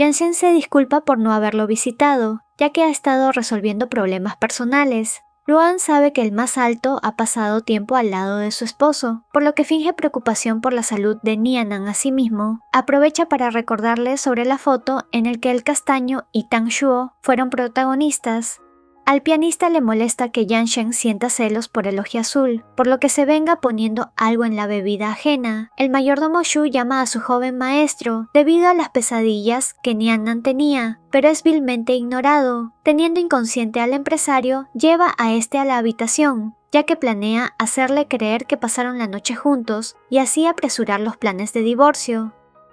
Jansen se disculpa por no haberlo visitado, ya que ha estado resolviendo problemas personales. Luan sabe que el más alto ha pasado tiempo al lado de su esposo, por lo que finge preocupación por la salud de Nianan a sí mismo. Aprovecha para recordarle sobre la foto en el que el castaño y Tang Shuo fueron protagonistas. Al pianista le molesta que Jansen sienta celos por el ojiazul, por lo que se venga poniendo algo en la bebida ajena. El mayordomo Shu llama a su joven maestro debido a las pesadillas que Nianan tenía, pero es vilmente ignorado. Teniendo inconsciente al empresario, lleva a este a la habitación, ya que planea hacerle creer que pasaron la noche juntos y así apresurar los planes de divorcio.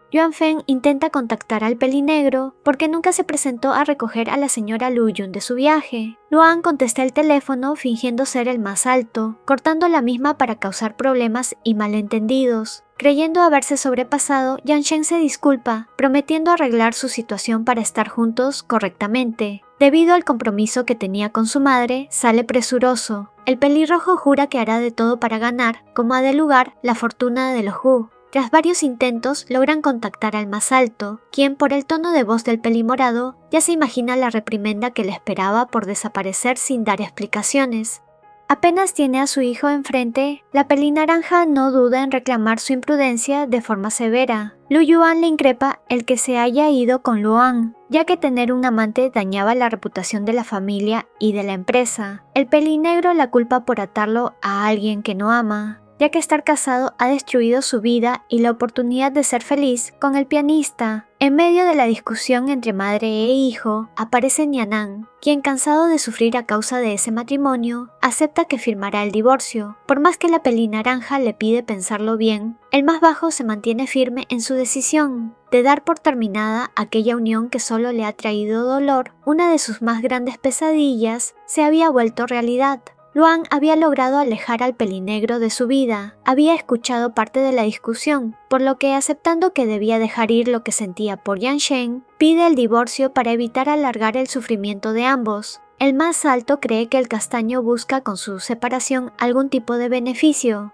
Yuan Feng intenta contactar al pelinegro porque nunca se presentó a recoger a la señora Lu Yun de su viaje. Luan contesta el teléfono fingiendo ser el más alto, cortando la misma para causar problemas y malentendidos. Creyendo haberse sobrepasado, Jansen se disculpa, prometiendo arreglar su situación para estar juntos correctamente. Debido al compromiso que tenía con su madre, sale presuroso. El pelirrojo jura que hará de todo para ganar, como ha de lugar, la fortuna de los Hu. Tras varios intentos, logran contactar al más alto, quien por el tono de voz del pelimorado ya se imagina la reprimenda que le esperaba por desaparecer sin dar explicaciones. Apenas tiene a su hijo enfrente, la pelinaranja no duda en reclamar su imprudencia de forma severa. Lu Yuan le increpa el que se haya ido con Luan, ya que tener un amante dañaba la reputación de la familia y de la empresa. El pelinegro la culpa por atarlo a alguien que no ama, ya que estar casado ha destruido su vida y la oportunidad de ser feliz con el pianista. En medio de la discusión entre madre e hijo, aparece Nianan, quien cansado de sufrir a causa de ese matrimonio, acepta que firmará el divorcio. Por más que la pelinaranja le pide pensarlo bien, el más bajo se mantiene firme en su decisión de dar por terminada aquella unión que solo le ha traído dolor. Una de sus más grandes pesadillas se había vuelto realidad. Luan había logrado alejar al pelinegro de su vida, había escuchado parte de la discusión, por lo que aceptando que debía dejar ir lo que sentía por Jansen, pide el divorcio para evitar alargar el sufrimiento de ambos. El más alto cree que el castaño busca con su separación algún tipo de beneficio.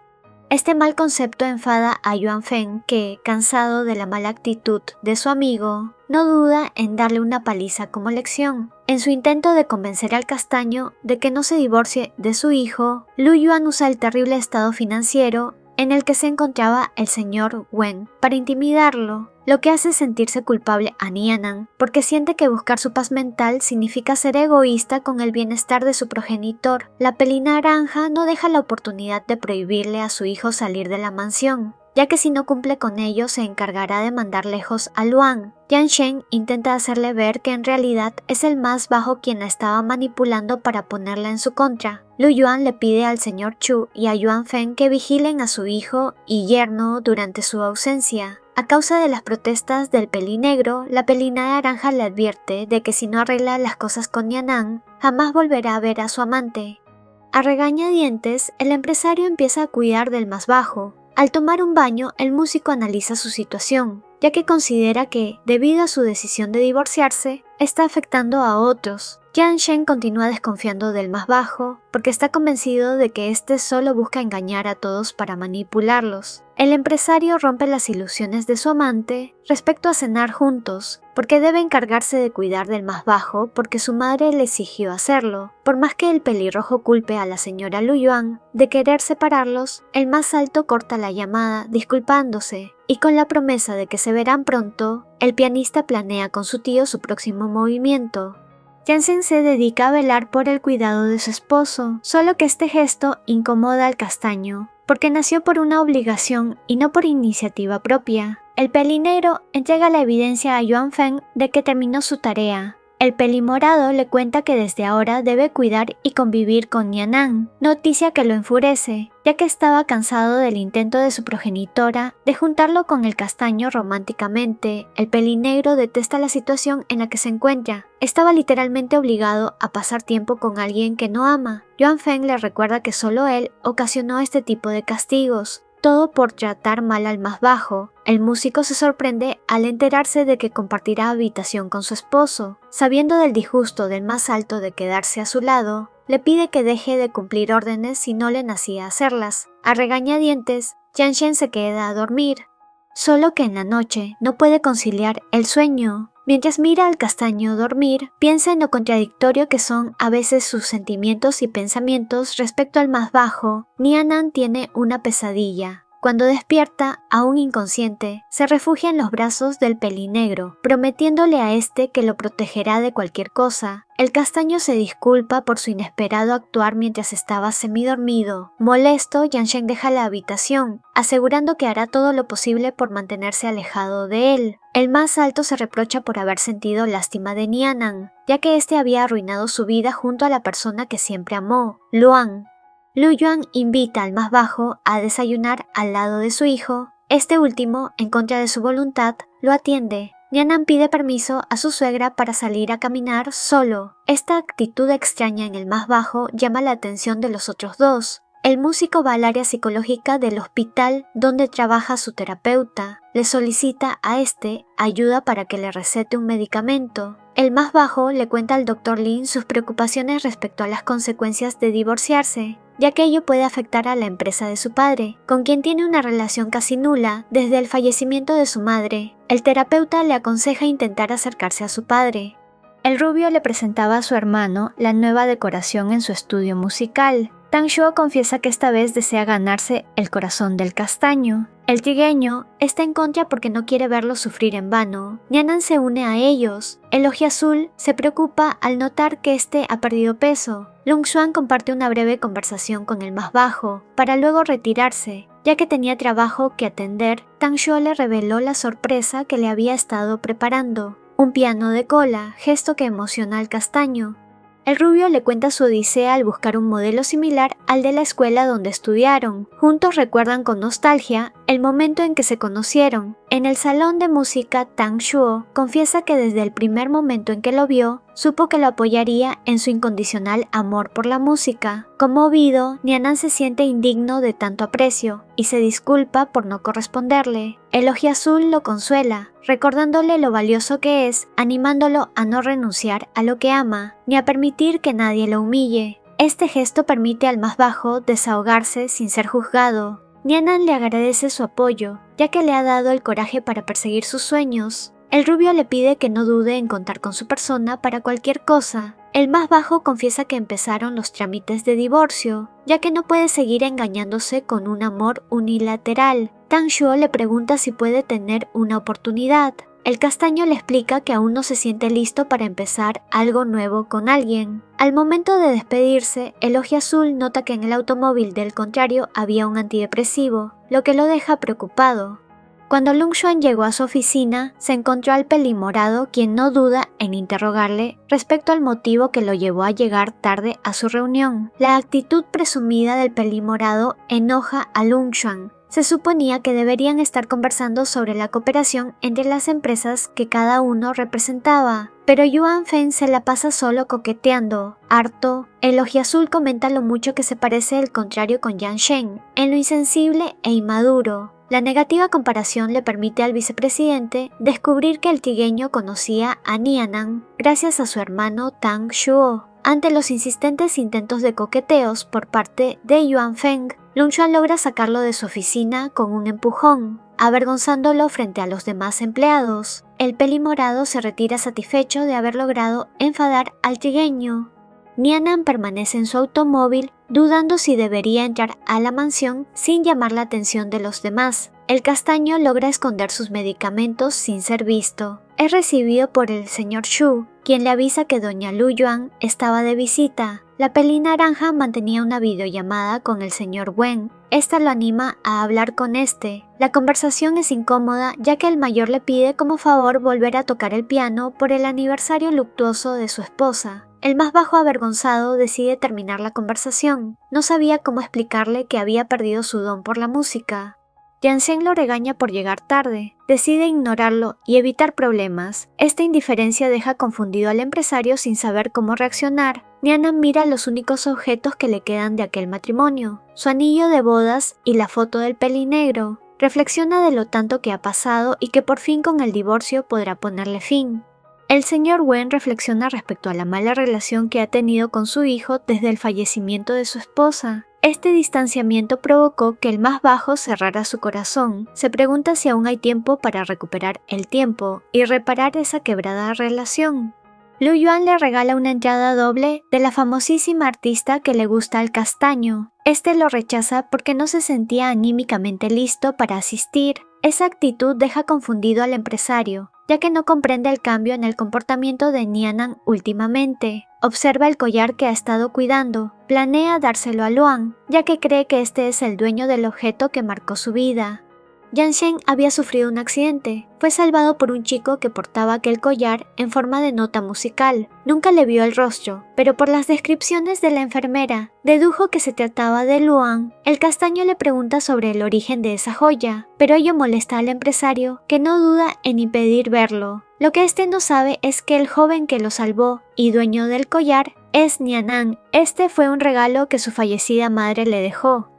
Este mal concepto enfada a Yuan Feng que, cansado de la mala actitud de su amigo, no duda en darle una paliza como lección. En su intento de convencer al castaño de que no se divorcie de su hijo, Lu Yuan usa el terrible estado financiero en el que se encontraba el señor Wen para intimidarlo, lo que hace sentirse culpable a Nianan porque siente que buscar su paz mental significa ser egoísta con el bienestar de su progenitor. La pelinaranja no deja la oportunidad de prohibirle a su hijo salir de la mansión, ya que si no cumple con ello se encargará de mandar lejos a Luan. Jansen intenta hacerle ver que en realidad es el más bajo quien la estaba manipulando para ponerla en su contra. Lu Yuan le pide al señor Chu y a Yuan Feng que vigilen a su hijo y yerno durante su ausencia. A causa de las protestas del pelinegro, la pelinaranja le advierte de que si no arregla las cosas con Nianan, jamás volverá a ver a su amante. A regañadientes, el empresario empieza a cuidar del más bajo. Al tomar un baño, el músico analiza su situación, ya que considera que, debido a su decisión de divorciarse, está afectando a otros. Jansen continúa desconfiando del más bajo, porque está convencido de que éste solo busca engañar a todos para manipularlos. El empresario rompe las ilusiones de su amante respecto a cenar juntos, porque debe encargarse de cuidar del más bajo porque su madre le exigió hacerlo. Por más que el pelirrojo culpe a la señora Lu Yuan de querer separarlos, el más alto corta la llamada disculpándose, y con la promesa de que se verán pronto, el pianista planea con su tío su próximo movimiento. Jansen se dedica a velar por el cuidado de su esposo, solo que este gesto incomoda al castaño, porque nació por una obligación y no por iniciativa propia. El pelinegro entrega la evidencia a Yuan Feng de que terminó su tarea. El pelimorado le cuenta que desde ahora debe cuidar y convivir con Nianan, noticia que lo enfurece, ya que estaba cansado del intento de su progenitora de juntarlo con el castaño románticamente. El pelinegro detesta la situación en la que se encuentra. Estaba literalmente obligado a pasar tiempo con alguien que no ama. Yuan Feng le recuerda que solo él ocasionó este tipo de castigos. Todo por tratar mal al más bajo. El músico se sorprende al enterarse de que compartirá habitación con su esposo. Sabiendo del disgusto del más alto de quedarse a su lado, le pide que deje de cumplir órdenes si no le nacía hacerlas. A regañadientes, Jansen se queda a dormir. Solo que en la noche no puede conciliar el sueño. Mientras mira al castaño dormir, piensa en lo contradictorio que son a veces sus sentimientos y pensamientos respecto al más bajo. Nianan tiene una pesadilla. Cuando despierta, aún inconsciente, se refugia en los brazos del pelinegro, prometiéndole a este que lo protegerá de cualquier cosa. El castaño se disculpa por su inesperado actuar mientras estaba semidormido. Molesto, Yansheng deja la habitación, asegurando que hará todo lo posible por mantenerse alejado de él. El más alto se reprocha por haber sentido lástima de Nianan, ya que este había arruinado su vida junto a la persona que siempre amó, Luan. Lu Yuan invita al más bajo a desayunar al lado de su hijo. Este último, en contra de su voluntad, lo atiende. Nianan pide permiso a su suegra para salir a caminar solo. Esta actitud extraña en el más bajo llama la atención de los otros dos. El músico va al área psicológica del hospital donde trabaja su terapeuta. Le solicita a este ayuda para que le recete un medicamento. El más bajo le cuenta al Dr. Lin sus preocupaciones respecto a las consecuencias de divorciarse, ya que ello puede afectar a la empresa de su padre, con quien tiene una relación casi nula desde el fallecimiento de su madre. El terapeuta le aconseja intentar acercarse a su padre. El rubio le presentaba a su hermano la nueva decoración en su estudio musical. Tang Shuo confiesa que esta vez desea ganarse el corazón del castaño. El trigueño está en contra porque no quiere verlo sufrir en vano. Nianan se une a ellos. El ojiazul se preocupa al notar que este ha perdido peso. Lung Xuan comparte una breve conversación con el más bajo, para luego retirarse. Ya que tenía trabajo que atender, Tang Shuo le reveló la sorpresa que le había estado preparando. Un piano de cola, gesto que emociona al castaño. El rubio le cuenta su odisea al buscar un modelo similar al de la escuela donde estudiaron. Juntos recuerdan con nostalgia el momento en que se conocieron. En el salón de música, Tang Shuo confiesa que desde el primer momento en que lo vio, supo que lo apoyaría en su incondicional amor por la música. Conmovido, Nianan se siente indigno de tanto aprecio y se disculpa por no corresponderle. El ojiazul lo consuela, recordándole lo valioso que es, animándolo a no renunciar a lo que ama, ni a permitir que nadie lo humille. Este gesto permite al más bajo desahogarse sin ser juzgado. Nianan le agradece su apoyo, ya que le ha dado el coraje para perseguir sus sueños. El rubio le pide que no dude en contar con su persona para cualquier cosa. El más bajo confiesa que empezaron los trámites de divorcio, ya que no puede seguir engañándose con un amor unilateral. Tang Shuo le pregunta si puede tener una oportunidad. El castaño le explica que aún no se siente listo para empezar algo nuevo con alguien. Al momento de despedirse, el ojiazul nota que en el automóvil del contrario había un antidepresivo, lo que lo deja preocupado. Cuando Lung Xuan llegó a su oficina, se encontró al pelimorado, quien no duda en interrogarle respecto al motivo que lo llevó a llegar tarde a su reunión. La actitud presumida del pelimorado enoja a Lung Xuan. Se suponía que deberían estar conversando sobre la cooperación entre las empresas que cada uno representaba, pero Yuan Feng se la pasa solo coqueteando. Harto, el ojiazul comenta lo mucho que se parece el contrario con Yansheng, en lo insensible e inmaduro. La negativa comparación le permite al vicepresidente descubrir que el trigueño conocía a Nianan gracias a su hermano Tang Shuo. Ante los insistentes intentos de coqueteos por parte de Yuan Feng, Lung Xuan logra sacarlo de su oficina con un empujón, avergonzándolo frente a los demás empleados. El pelimorado se retira satisfecho de haber logrado enfadar al trigueño. Nianan permanece en su automóvil, dudando si debería entrar a la mansión sin llamar la atención de los demás. El castaño logra esconder sus medicamentos sin ser visto. Es recibido por el señor Shu, quien le avisa que doña Lu Yuan estaba de visita. La peli naranja mantenía una videollamada con el señor Wen. Esta lo anima a hablar con este. La conversación es incómoda, ya que el mayor le pide como favor volver a tocar el piano por el aniversario luctuoso de su esposa. El más bajo, avergonzado, decide terminar la conversación. No sabía cómo explicarle que había perdido su don por la música. Yansheng lo regaña por llegar tarde. Decide ignorarlo y evitar problemas. Esta indiferencia deja confundido al empresario sin saber cómo reaccionar. Nianan mira los únicos objetos que le quedan de aquel matrimonio, su anillo de bodas y la foto del pelinegro. Reflexiona de lo tanto que ha pasado y que por fin con el divorcio podrá ponerle fin. El señor Wen reflexiona respecto a la mala relación que ha tenido con su hijo desde el fallecimiento de su esposa. Este distanciamiento provocó que el más bajo cerrara su corazón. Se pregunta si aún hay tiempo para recuperar el tiempo y reparar esa quebrada relación. Lu Yuan le regala una entrada doble de la famosísima artista que le gusta al castaño. Este lo rechaza porque no se sentía anímicamente listo para asistir. Esa actitud deja confundido al empresario, ya que no comprende el cambio en el comportamiento de Nianan últimamente. Observa el collar que ha estado cuidando, planea dárselo a Luan, ya que cree que este es el dueño del objeto que marcó su vida. Yansheng había sufrido un accidente. Fue salvado por un chico que portaba aquel collar en forma de nota musical. Nunca le vio el rostro, pero por las descripciones de la enfermera, dedujo que se trataba de Luan. El castaño le pregunta sobre el origen de esa joya, pero ello molesta al empresario, que no duda en impedir verlo. Lo que este no sabe es que el joven que lo salvó y dueño del collar es Nianan. Este fue un regalo que su fallecida madre le dejó.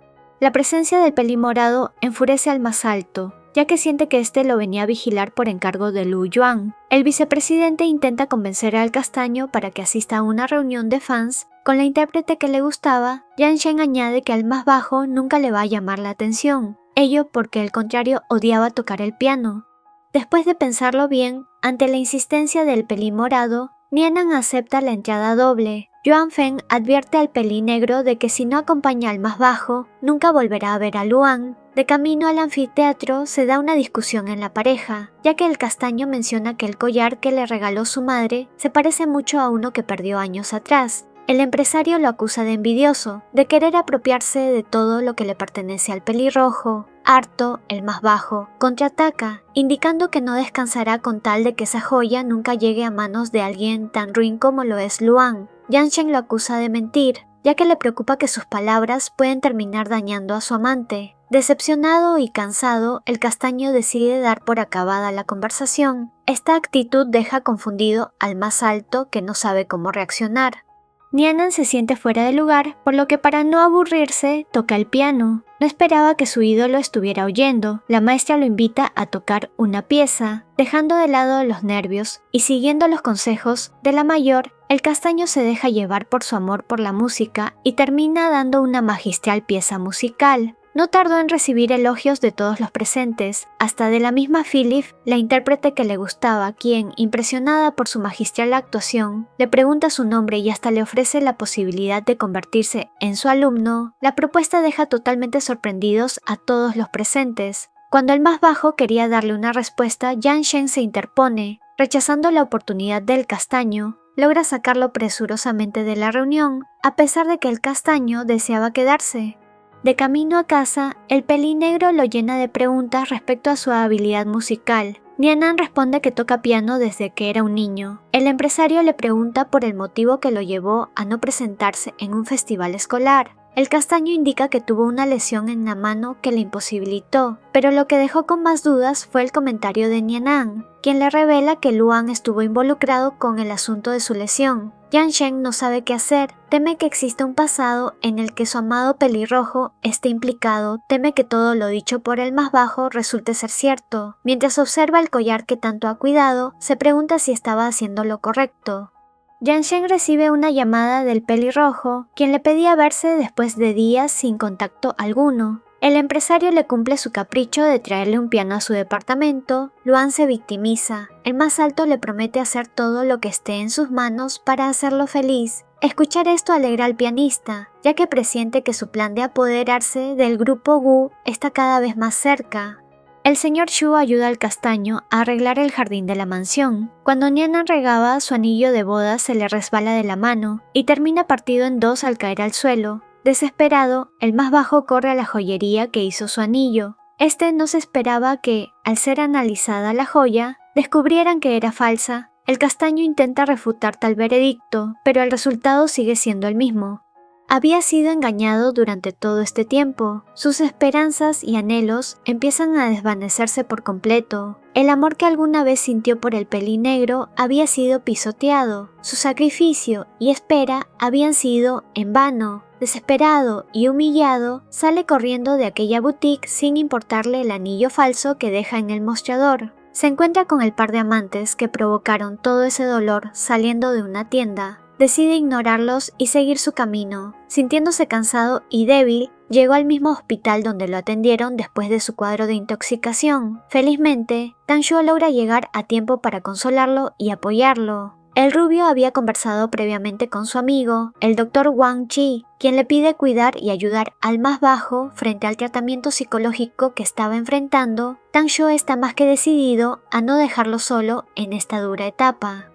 La presencia del pelimorado enfurece al más alto, ya que siente que este lo venía a vigilar por encargo de Lu Yuan. El vicepresidente intenta convencer al castaño para que asista a una reunión de fans con la intérprete que le gustaba. Yansheng añade que al más bajo nunca le va a llamar la atención, ello porque al contrario odiaba tocar el piano. Después de pensarlo bien, ante la insistencia del pelimorado, Nianan acepta la entrada doble. Yuan Feng advierte al pelinegro de que si no acompaña al más bajo, nunca volverá a ver a Luan. De camino al anfiteatro se da una discusión en la pareja, ya que el castaño menciona que el collar que le regaló su madre se parece mucho a uno que perdió años atrás. El empresario lo acusa de envidioso, de querer apropiarse de todo lo que le pertenece al pelirrojo. Harto, el más bajo, contraataca, indicando que no descansará con tal de que esa joya nunca llegue a manos de alguien tan ruin como lo es Luan. Yansheng lo acusa de mentir, ya que le preocupa que sus palabras pueden terminar dañando a su amante. Decepcionado y cansado, el castaño decide dar por acabada la conversación. Esta actitud deja confundido al más alto, que no sabe cómo reaccionar. Nianan se siente fuera de lugar, por lo que para no aburrirse, toca el piano. No esperaba que su ídolo estuviera oyendo. La maestra lo invita a tocar una pieza, dejando de lado los nervios y siguiendo los consejos de la mayor. El castaño se deja llevar por su amor por la música y termina dando una magistral pieza musical. No tardó en recibir elogios de todos los presentes, hasta de la misma Philip, la intérprete que le gustaba, quien, impresionada por su magistral actuación, le pregunta su nombre y hasta le ofrece la posibilidad de convertirse en su alumno. La propuesta deja totalmente sorprendidos a todos los presentes. Cuando el más bajo quería darle una respuesta, Yansheng se interpone, rechazando la oportunidad del castaño. Logra sacarlo presurosamente de la reunión, a pesar de que el castaño deseaba quedarse. De camino a casa, el pelinegro lo llena de preguntas respecto a su habilidad musical. Nianan responde que toca piano desde que era un niño. El empresario le pregunta por el motivo que lo llevó a no presentarse en un festival escolar. El castaño indica que tuvo una lesión en la mano que le imposibilitó, pero lo que dejó con más dudas fue el comentario de Nianan, quien le revela que Luan estuvo involucrado con el asunto de su lesión. Yansheng no sabe qué hacer, teme que exista un pasado en el que su amado pelirrojo esté implicado, teme que todo lo dicho por el más bajo resulte ser cierto. Mientras observa el collar que tanto ha cuidado, se pregunta si estaba haciendo lo correcto. Yansheng recibe una llamada del pelirrojo, quien le pedía verse después de días sin contacto alguno. El empresario le cumple su capricho de traerle un piano a su departamento. Luan se victimiza. El más alto le promete hacer todo lo que esté en sus manos para hacerlo feliz. Escuchar esto alegra al pianista, ya que presiente que su plan de apoderarse del grupo Wu está cada vez más cerca. El señor Shu ayuda al castaño a arreglar el jardín de la mansión. Cuando Nianan regaba, su anillo de boda se le resbala de la mano y termina partido en dos al caer al suelo. Desesperado, el más bajo corre a la joyería que hizo su anillo. Este no se esperaba que, al ser analizada la joya, descubrieran que era falsa. El castaño intenta refutar tal veredicto, pero el resultado sigue siendo el mismo. Había sido engañado durante todo este tiempo. Sus esperanzas y anhelos empiezan a desvanecerse por completo. El amor que alguna vez sintió por el pelinegro había sido pisoteado. Su sacrificio y espera habían sido en vano. Desesperado y humillado, sale corriendo de aquella boutique sin importarle el anillo falso que deja en el mostrador. Se encuentra con el par de amantes que provocaron todo ese dolor saliendo de una tienda. decide ignorarlos y seguir su camino. Sintiéndose cansado y débil, llegó al mismo hospital donde lo atendieron después de su cuadro de intoxicación. Felizmente, Tangshuo logra llegar a tiempo para consolarlo y apoyarlo. El rubio había conversado previamente con su amigo, el Dr. Wang Chi, quien le pide cuidar y ayudar al más bajo frente al tratamiento psicológico que estaba enfrentando. Tangshuo está más que decidido a no dejarlo solo en esta dura etapa.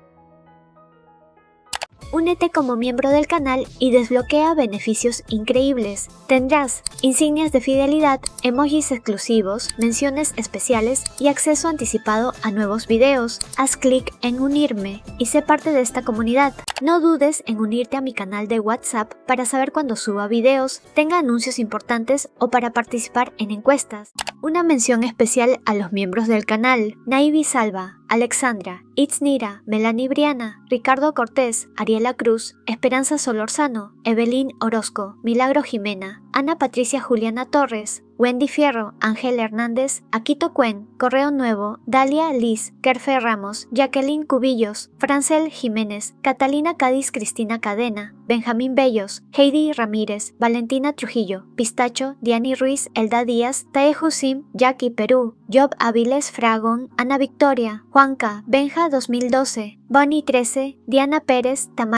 Únete como miembro del canal y desbloquea beneficios increíbles. Tendrás insignias de fidelidad, emojis exclusivos, menciones especiales y acceso anticipado a nuevos videos. Haz clic en unirme y sé parte de esta comunidad. No dudes en unirte a mi canal de WhatsApp para saber cuando suba videos, tenga anuncios importantes o para participar en encuestas. Una mención especial a los miembros del canal: Naivi Salva, Alexandra, Itznira, Melanie Briana, Ricardo Cortés, Ariela Cruz, Esperanza Solorzano, Evelyn Orozco, Milagro Jimena, Ana Patricia Juliana Torres, Wendy Fierro, Ángel Hernández, Aquito Cuen, Correo Nuevo, Dalia Liz, Kerfe Ramos, Jacqueline Cubillos, Francel Jiménez, Catalina Cádiz Cristina Cadena, Benjamín Bellos, Heidi Ramírez, Valentina Trujillo, Pistacho, Diani Ruiz, Elda Díaz, Tae Husim, Jackie Perú, Job Aviles Fragón, Ana Victoria, Juanca, Benja 2012, Bonnie 13, Diana Pérez, Tamara